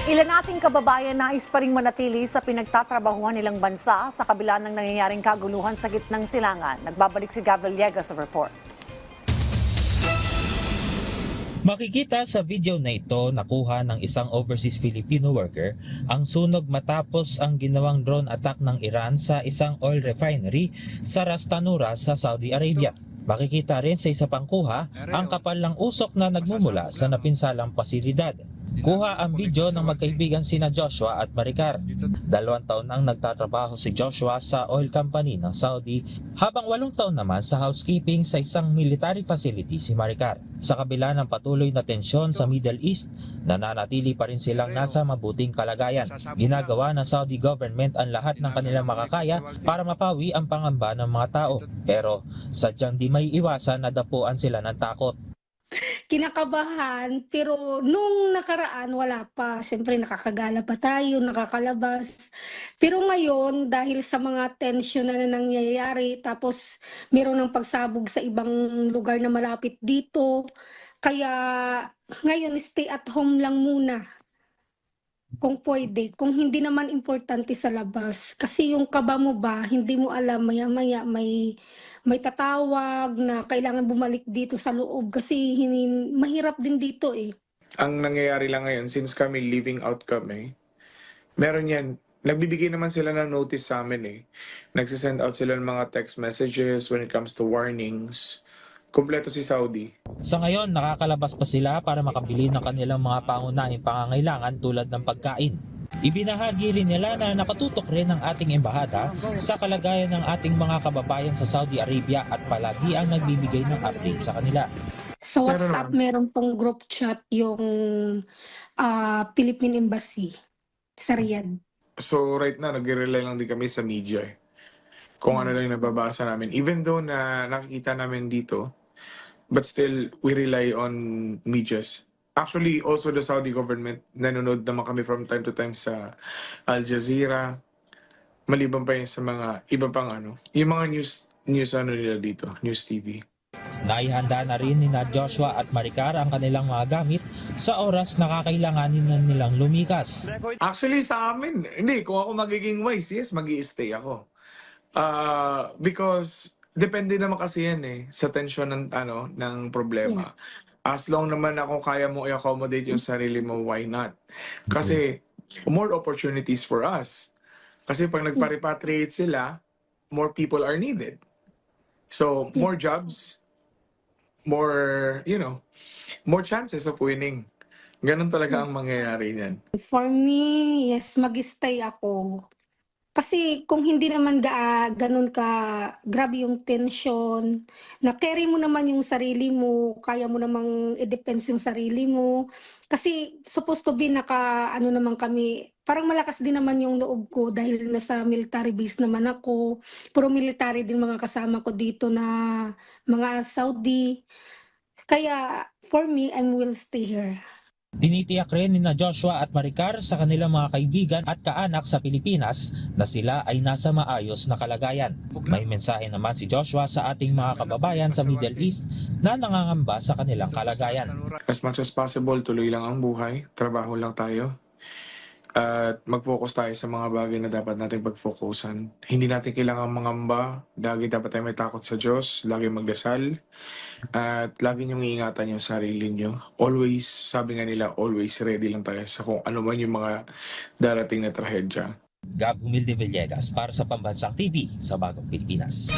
Ilan nating kababayan nais pa ring manatili sa pinagtatrabahuhan nilang bansa sa kabila ng nangyayaring kaguluhan sa gitnang silangan. Nagbabalik si Gabriel Villegas sa report. Makikita sa video na ito nakuha ng isang overseas Filipino worker ang sunog matapos ang ginawang drone attack ng Iran sa isang oil refinery sa Ras Tanura sa Saudi Arabia. Makikita rin sa isa pang kuha ang kapal ng usok na nagmumula sa napinsalang pasilidad. Kuha ang video ng magkaibigan sina Joshua at Maricar. 2 taon nang nagtatrabaho si Joshua sa oil company ng Saudi habang 8 taon naman sa housekeeping sa isang military facility si Maricar. Sa kabila ng patuloy na tensyon sa Middle East, nananatili pa rin silang nasa mabuting kalagayan. Ginagawa ng Saudi government ang lahat ng kanilang makakaya para mapawi ang pangamba ng mga tao. Pero sadyang di may iwasan na dapuan sila ng takot. Kinakabahan, pero nung nakaraan wala pa. Siyempre nakakagala pa tayo, nakakalabas. Pero ngayon, dahil sa mga tension na nangyayari, tapos meron ng pagsabog sa ibang lugar na malapit dito, kaya ngayon stay at home lang muna. Kung pwede, kung hindi naman importante sa labas. Kasi yung kaba mo ba, hindi mo alam, maya-maya may tatawag na kailangan bumalik dito sa loob kasi mahirap din dito eh. Ang nangyayari lang ngayon, since kami living out kami, meron yan, nagbibigay naman sila ng notice sa amin eh. Nagsisend out sila ng mga text messages when it comes to warnings. Kompleto si Saudi. Sa ngayon, nakakalabas pa sila para makabili ng kanilang mga pangunahing pangangailangan tulad ng pagkain. Ibinahagi rin nila na nakatutok rin ang ating embahada sa kalagayan ng ating mga kababayan sa Saudi Arabia at palagi ang nagbibigay ng update sa kanila. Sa WhatsApp, meron pong group chat yung Philippine Embassy sa Riyadh. So right now, nag-rely lang din kami sa media eh. Kung ano lang yung nababasa namin. Even though na nakikita namin dito, but still, we rely on medias. Actually, also the Saudi government, nanonood naman kami from time to time sa Al Jazeera, maliban pa yun sa mga iba pang yung mga news ano nila dito, News TV. Naihanda na rin ni Joshua at Maricar ang kanilang mga gamit sa oras na kakailanganin na nilang lumikas. Actually, sa amin, hindi, kung ako magiging wise, yes, mag-i-stay ako. Because depende naman kasi yan eh sa tension ng problema. As long naman ako kaya mo i-accommodate yung sarili mo, why not? Kasi more opportunities for us. Kasi pag nagpa-repatriate sila, more people are needed. So, more jobs, more, more chances of winning. Ganun talaga ang mangyayari niyan. For me, yes, mag-stay ako. Kasi kung hindi naman ganun ka grabe yung tension, na carry mo naman yung sarili mo, kaya mo namang i-defense yung sarili mo. Kasi supposed to be ano naman kami, parang malakas din naman yung loob ko dahil nasa military base naman ako. Puro military din mga kasama ko dito na mga Saudi. Kaya for me, I will stay here. Tinitiyak rin ni Joshua at Maricar sa kanilang mga kaibigan at kaanak sa Pilipinas na sila ay nasa maayos na kalagayan. May mensahe naman si Joshua sa ating mga kababayan sa Middle East na nangangamba sa kanilang kalagayan. As much as possible, tuloy lang ang buhay, trabaho lang tayo. At mag-focus tayo sa mga bagay na dapat natin pag-focusan. Hindi natin kailangan mangamba, lagi dapat tayo may takot sa Diyos, lagi magdasal, at lagi niyong iingatan yung sarili niyo. Always, sabi nga nila, always ready lang tayo sa kung ano man yung mga darating na trahedya. Gab Humilde Villegas para sa Pambansang TV sa Bagong Pilipinas.